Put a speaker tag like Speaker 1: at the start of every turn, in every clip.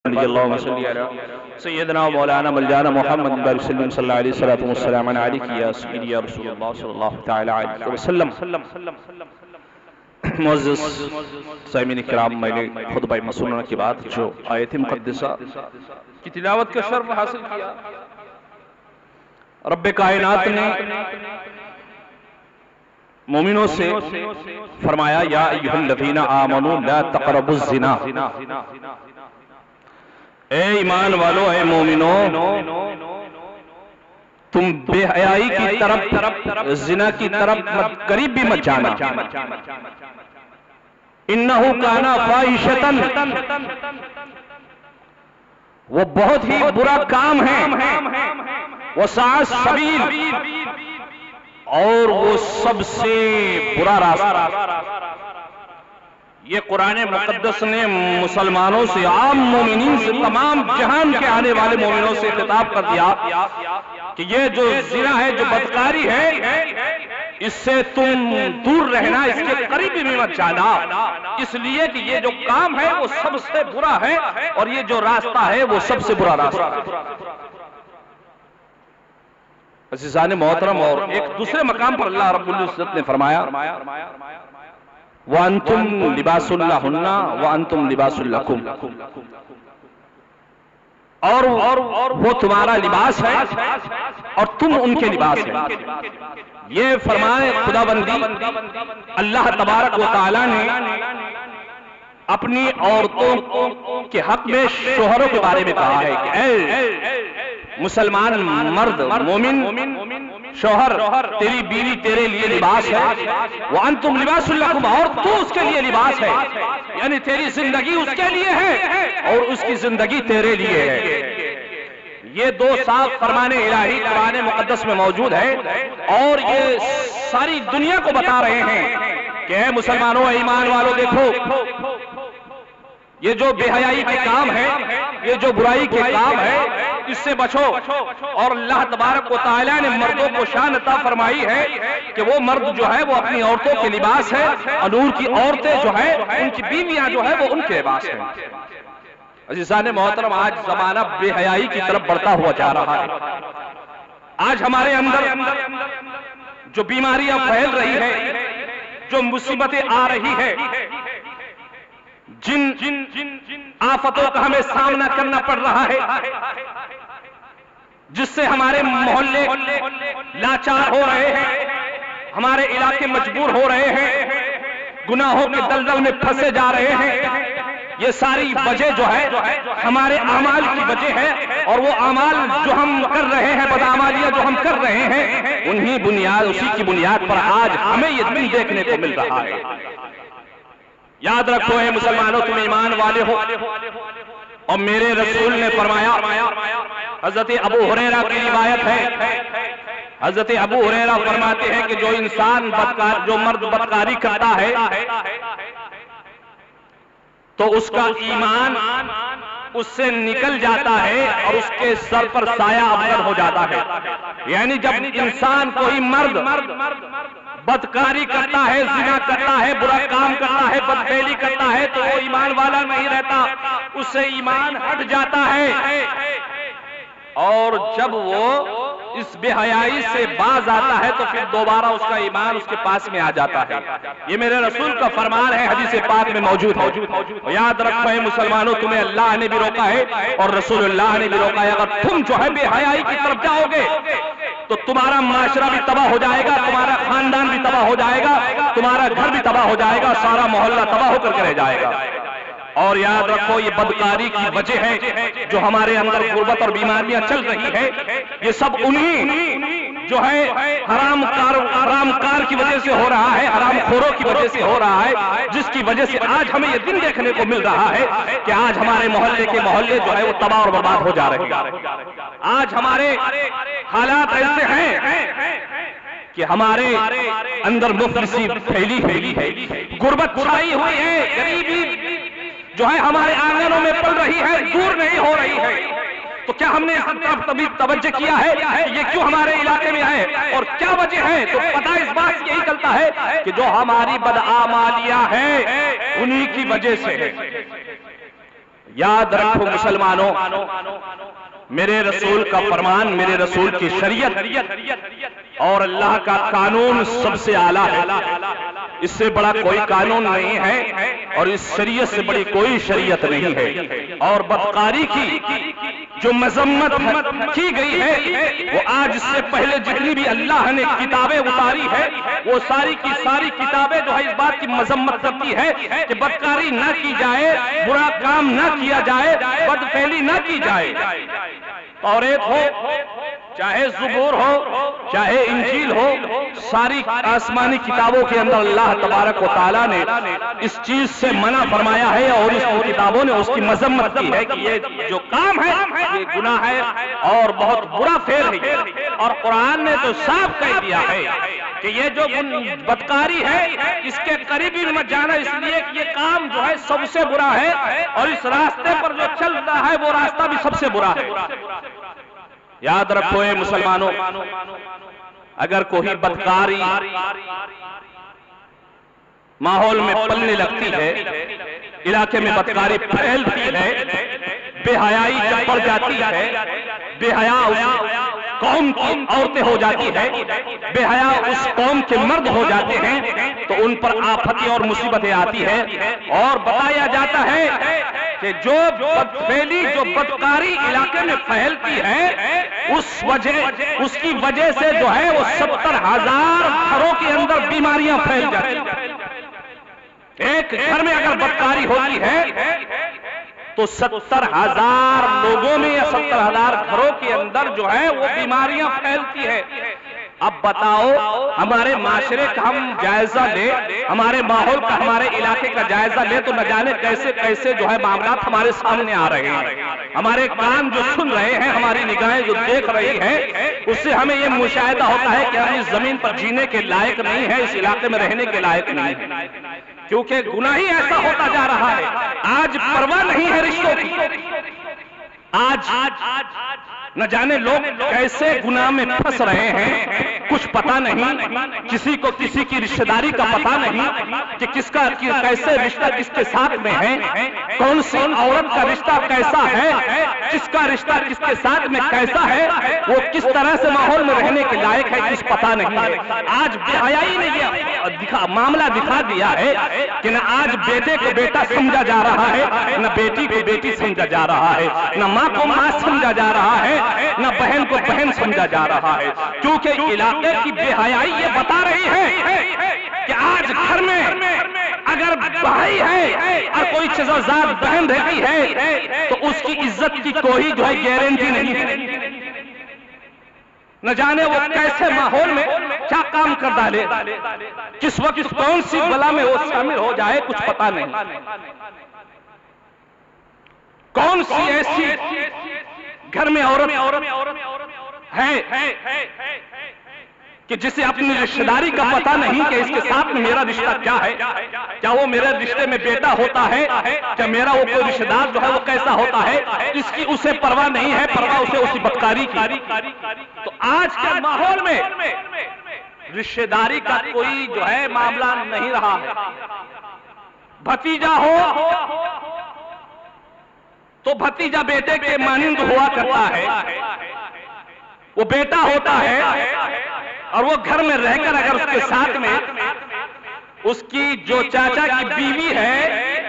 Speaker 1: رضی اللہ عنہ سیدنا و مولانا مولانا محمد بارک وسلم صلی اللہ علیہ وسلم علیہ یا سیدی یا رسول اللہ صلی اللہ تعالی علیہ وسلم. معزز سامعین کرام، میں نے خطبہ مسنونہ کے بعد جو آیت مقدسہ کی تلاوت کا شرف حاصل کیا، رب کائنات نے مومنوں سے فرمایا یا ایھا الذین آمنوا لا تقربوا الزنا. اے ایمان والو، اے مومنو، تم بے حیائی کی طرف، زنا کی طرف قریب بھی مت جانا. انہو کانا فاحشۃ، وہ بہت ہی برا کام ہے. وساء السبیل، اور وہ سب سے برا راستہ. یہ قرآن مقدس نے مسلمانوں سے، عام مومنین سے، تمام جہان کے آنے والے مومنوں سے خطاب کر دیا کہ یہ جو زنا ہے، جو بدکاری ہے، اس سے تم دور رہنا، اس کے قریب بھی مت جانا، اس لیے کہ یہ جو کام ہے وہ سب سے برا ہے، اور یہ جو راستہ ہے وہ سب سے برا راستہ ہے. عزیزان محترم، اور ایک دوسرے مقام پر اللہ رب العزت نے فرمایا وَأَنْتُمْ لِبَاسٌ لَهُنَّ وَأَنْتُمْ لِبَاسٌ لَكُمْ، اور وہ تمہارا لباس ہے اور تم ان کے لباس ہے. یہ فرمائے خداوندی اللہ تبارک و تعالی نے اپنی عورتوں کے حق میں شوہروں کے بارے میں کہا ہے کہ اے مسلمان مرد، مومن شوہر، تیری بیوی تیرے لیے لباس ہے. وَأَنْتُمْ لِبَاسٌ لَكُمْ، اور تو اس کے لیے لباس ہے، یعنی تیری زندگی اس کے لیے ہے اور اس کی زندگی تیرے لیے ہے. یہ دو صاف فرمان الہی قرآن مقدس میں موجود ہے، اور یہ ساری دنیا کو بتا رہے ہیں کہ اے مسلمانوں، اے ایمان والوں، دیکھو یہ جو بے حیائی کے کام ہے، یہ جو برائی کے کام ہے، اس سے بچو. اور اللہ تبارک و تعالیٰ نے مردوں کو شان عطا فرمائی ہے کہ وہ مرد جو ہے وہ اپنی عورتوں کے لباس ہے، اور نور کی عورتیں جو ہے، ان کی بیویاں جو ہے وہ ان کے لباس ہیں. عزیزان محترم، آج زمانہ بے حیائی کی طرف بڑھتا ہوا جا رہا ہے. آج ہمارے اندر جو بیماریاں پھیل رہی ہیں، جو مصیبتیں آ رہی ہیں، جن آفتوں کا ہمیں سامنا کرنا پڑ رہا ہے، جس سے ہمارے محلے لاچار ہو رہے ہیں، ہمارے علاقے مجبور ہو رہے ہیں، گناہوں کے دلدل میں پھنسے جا رہے ہیں، یہ ساری وجہ جو ہے ہمارے اعمال کی وجہ ہے. اور وہ اعمال جو ہم کر رہے ہیں، بدعمالیاں جو ہم کر رہے ہیں، اسی کی بنیاد پر آج ہمیں یہ دن دیکھنے کو مل رہا ہے. یاد رکھو اے مسلمانوں، تم ایمان والے ہو، اور میرے رسول نے فرمایا، حضرت ابو ہریرہ کی روایت ہے، حضرت ابو ہریرہ فرماتے ہیں کہ جو مرد بدکاری کرتا ہے تو اس کا ایمان اس سے نکل جاتا ہے اور اس کے سر پر سایہ افزر ہو جاتا ہے. یعنی جب انسان کوئی مرد بدکاری کرتا ہے، زنا کرتا ہے، برا کام کرتا ہے، بدفعلی کرتا ہے، تو وہ ایمان والا نہیں رہتا، اس سے ایمان ہٹ جاتا ہے. اور جب وہ اس بے حیائی سے باز آتا ہے تو پھر دوبارہ اس کا ایمان اس کے پاس میں آ جاتا ہے. یہ میرے رسول کا فرمان ہے، حدیث پاک میں موجود ہے. یاد رکھو اے مسلمانوں، تمہیں اللہ نے بھی روکا ہے اور رسول اللہ نے بھی روکا ہے. اگر تم جو ہے بے حیائی کی طرف جاؤ گے تو تمہارا معاشرہ بھی تباہ ہو جائے گا، تمہارا خاندان بھی تباہ ہو جائے گا، تمہارا گھر بھی تباہ ہو جائے گا، سارا محلہ تباہ ہو کر کے رہ جائے گا. اور یاد رکھو یہ بدکاری کی وجہ ہے جو ہمارے اندر غربت اور بیماریاں چل رہی ہے، یہ سب انہی جو ہے حرام کار کی وجہ سے ہو رہا ہے، حرام خوروں کی وجہ سے ہو رہا ہے، جس کی وجہ سے آج ہمیں یہ دن دیکھنے کو مل رہا ہے کہ آج ہمارے محلے جو ہے وہ تباہ اور برباد ہو جا رہے ہیں. آج ہمارے حالات ایسے ہیں کہ ہمارے اندر مفلسی پھیلی ہے، غربت چھائی ہوئی ہے، غریبی جو ہے ہمارے آنگنوں میں پل رہی ہے، دور نہیں ہو رہی ہے. تو کیا ہم نے اس طرف کبھی توجہ کیا ہے کہ یہ کیوں ہمارے علاقے میں ہے اور کیا وجہ ہے؟ تو پتہ اس بات سے یہی چلتا ہے کہ جو ہماری بدعمالیاں ہیں انہی کی وجہ سے ہے. یاد رکھو مسلمانوں، میرے رسول کا فرمان، میرے رسول کی شریعت اور اللہ کا قانون سب سے اعلیٰ ہے، اس سے بڑا کوئی قانون نہیں ہے اور اس شریعت سے بڑی کوئی شریعت نہیں ہے۔ اور بدکاری کی جو مذمت کی گئی ہے وہ آج سے پہلے جتنی بھی اللہ نے کتابیں اتاری ہے وہ ساری کی ساری کتابیں جو ہے اس بات کی مذمت کرتی ہے کہ بدکاری نہ کی جائے، برا کام نہ کیا جائے، بدفعلی نہ کی جائے۔ توریت ہو، چاہے زبور ہو، چاہے انجیل ہو، ساری آسمانی کتابوں کے اندر اللہ تبارک و تعالیٰ نے اس چیز سے منع فرمایا ہے اور اس کتابوں نے اس کی مذمت کی ہے کہ یہ جو کام ہے یہ گناہ ہے اور بہت برا فعل ہے۔ اور قرآن نے تو صاف کہہ دیا ہے کہ یہ جو بدکاری ہے اس کے قریب ہی مت جانا، اس لیے کہ یہ کام جو ہے سب سے برا ہے اور اس راستے پر جو چل رہا ہے وہ راستہ بھی سب سے برا ہے۔ یاد رکھو اے مسلمانوں، اگر کوئی بدکاری ماحول میں پلنے لگتی ہے، علاقے میں بدکاری پھیلتی ہے، بے حیائی جب بڑھ جاتی ہے، بے حیا اس قوم کی عورتیں ہو جاتی ہے، بے حیا اس قوم کے مرد ہو جاتے ہیں، تو ان پر آفتیں اور مصیبتیں آتی ہے اور بتایا جاتا ہے کہ جو بدفعلی جو بدکاری علاقے میں پھیلتی ہے اس کی وجہ سے جو ہے وہ 70,000 گھروں کے اندر بیماریاں پھیل جاتی ہیں۔ ایک گھر میں اگر بدکاری ہوتی ہے تو 70,000 لوگوں میں یا 70,000 گھروں کے اندر جو ہے وہ بیماریاں پھیلتی ہے۔ اب بتاؤ، ہمارے معاشرے کا ہم جائزہ لیں، ہمارے ماحول کا، ہمارے علاقے کا جائزہ لیں تو نہ جانے کیسے کیسے جو ہے معاملات ہمارے سامنے آ رہے ہیں۔ ہمارے کان جو سن رہے ہیں، ہماری نگاہیں جو دیکھ رہی ہیں، اس سے ہمیں یہ مشاہدہ ہوتا ہے کہ ہم اس زمین پر جینے کے لائق نہیں ہیں، اس علاقے میں رہنے کے لائق نہیں ہیں، کیونکہ گناہ ہی ایسا ہوتا جا رہا ہے۔ آج پرواہ نہیں ہے رشتوں کی، آج نہ جانے لوگ کیسے گناہ میں پھنس رہے ہیں، کچھ پتہ نہیں، کسی کو کسی کی رشتہ داری کا پتہ نہیں کہ کس کا کیسے رشتہ کس کے ساتھ میں ہے، کون سی عورت کا رشتہ کیسا ہے، کس کا رشتہ کس کے ساتھ میں کیسا ہے، وہ کس طرح سے ماحول میں رہنے کے لائق ہے، کچھ پتہ نہیں ہے۔ آج بے حیائی نے یہ معاملہ دکھا دیا ہے کہ نہ آج بیٹے کو بیٹا سمجھا جا رہا ہے، نہ بیٹی کو بیٹی سمجھا جا رہا ہے، نہ ماں کو ماں سمجھا جا رہا ہے، نہ بہن کو بہن سمجھا جا رہا ہے، کیونکہ علاقے کی بے حیائی یہ بتا رہی ہے کہ آج گھر میں اگر بھائی ہے اور کوئی چچزاد بہن رہتی ہے تو اس کی عزت کی کوئی جو ہے گارنٹی نہیں ہے۔ نہ جانے وہ کیسے ماحول میں کیا کام کر ڈالے، کس وقت کون سی بلا میں وہ شامل ہو جائے، کچھ پتہ نہیں۔ کون سی ایسی گھر میں عورت ہے کہ جسے اپنی رشتہ داری کا پتہ نہیں کہ اس کے ساتھ میں میرا رشتہ کیا ہے، کیا وہ میرے رشتے میں بیٹا ہوتا ہے، کیا میرا وہ کوئی رشتہ دار جو ہے وہ کیسا ہوتا ہے، اس کی اسے پرواہ نہیں ہے، پرواہ اسے اسی بدکاری کی۔ تو آج کے ماحول میں رشتہ داری کا کوئی جو ہے معاملہ نہیں رہا ہے۔ بھتیجا ہو تو بھتیجا بیٹے کے مانند ہوا کرتا ہے، وہ بیٹا ہوتا ہے اور وہ گھر میں رہ کر اگر اس کے ساتھ میں اس کی جو چاچا کی بیوی ہے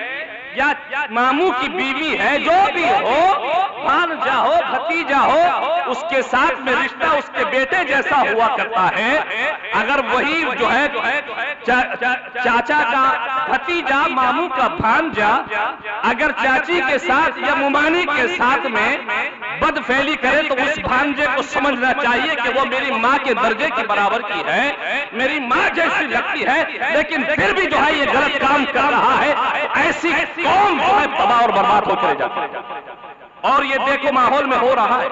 Speaker 1: یا ماموں کی بیوی ہے، جو بھی ہو، بھانجا ہو، بھتیجا ہو، اس کے ساتھ میں رشتہ اس کے بیٹے جیسا ہوا کرتا ہے، اگر وہی جو ہے چاچا کا بھتیجا، ماموں کا بھانجا اگر چاچی کے ساتھ یا ممانی کے ساتھ میں بدفعلی کرے تو اس بھانجے کو سمجھنا چاہیے کہ وہ میری ماں کے درجے کی برابر کی ہے، میری ماں جیسی لگتی ہے، لیکن پھر بھی جو ہے یہ غلط کام کر رہا ہے۔ ایسی قوم جو ہے تباہ اور برباد ہو چلے جاتی ہے، اور یہ دیکھو ماحول میں ہو رہا ہے۔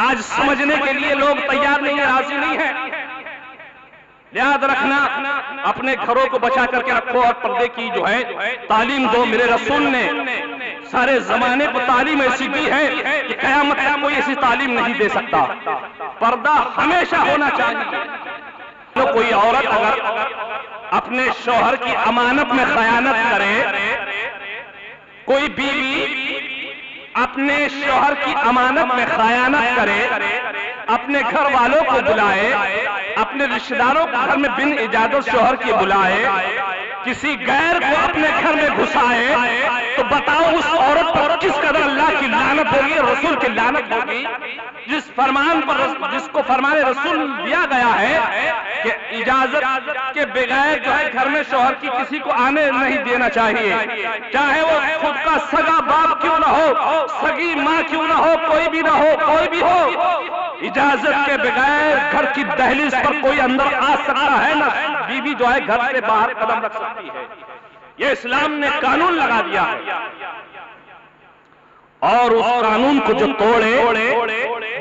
Speaker 1: آج سمجھنے کے لیے لوگ تیار نہیں ہیں، راضی نہیں ہیں۔ یاد رکھنا، اپنے گھروں کو بچا کر کے رکھو اور پردے کی جو ہے تعلیم دو۔ میرے رسول نے سارے زمانے کو تعلیم ایسی دی ہے کہ قیامت تک کوئی ایسی تعلیم نہیں دے سکتا۔ پردہ ہمیشہ ہونا چاہیے۔ کوئی عورت اگر اپنے شوہر کی امانت میں خیانت کرے، کوئی بیوی اپنے شوہر کی امانت میں خیانت کرے، اپنے گھر والوں کو بلائے، اپنے رشتہ داروں کو گھر میں بن اجازت شوہر کی بلائے، کسی غیر کو اپنے گھر میں گھسائے، تو بتاؤ اس عورت پر کس قدر اللہ کی لعنت ہوگی، رسول کی لعنت ہوگی، جس کو فرمان رسول دیا گیا ہے کہ اجازت کے بغیر جو ہے گھر میں شوہر کی کسی کو آنے نہیں دینا چاہیے، چاہے وہ خود کا سگا باپ کیوں نہ ہو، سگی ماں کیوں نہ ہو، کوئی بھی نہ ہو، کوئی بھی ہو، اجازت کے بغیر گھر کی دہلیز پر کوئی اندر آ سکتا ہے نہ بیوی جو ہے گھر سے باہر قدم رکھ سکتی ہے۔ یہ اسلام نے قانون لگا دیا ہے، اور اس قانون کو جو توڑے،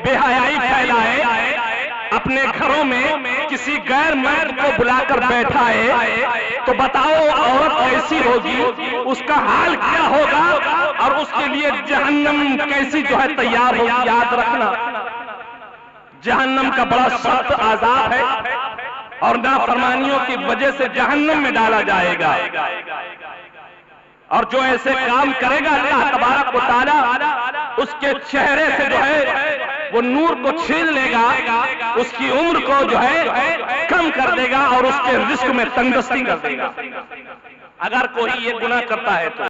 Speaker 1: بے حیائی پھیلائے، اپنے گھروں میں کسی غیر مرد کو بلا کر بیٹھائے، تو بتاؤ عورت کیسی ہوگی، اس کا حال کیا ہوگا، اور اس کے لیے جہنم کیسی جو ہے تیار ہوگی۔ یاد رکھنا، جہنم کا بڑا سخت عذاب ہے، اور نافرمانیوں کی وجہ سے جہنم میں ڈالا جائے گا، اور جو ایسے کام کرے گا اللہ تبارک و تعالی اس کے چہرے سے جو ہے وہ نور کو چھین لے گا، اس کی عمر کو جو ہے کم کر دے گا، اور اس کے رزق میں تنگدستی کر دے گا، اگر کوئی یہ گناہ کرتا ہے تو۔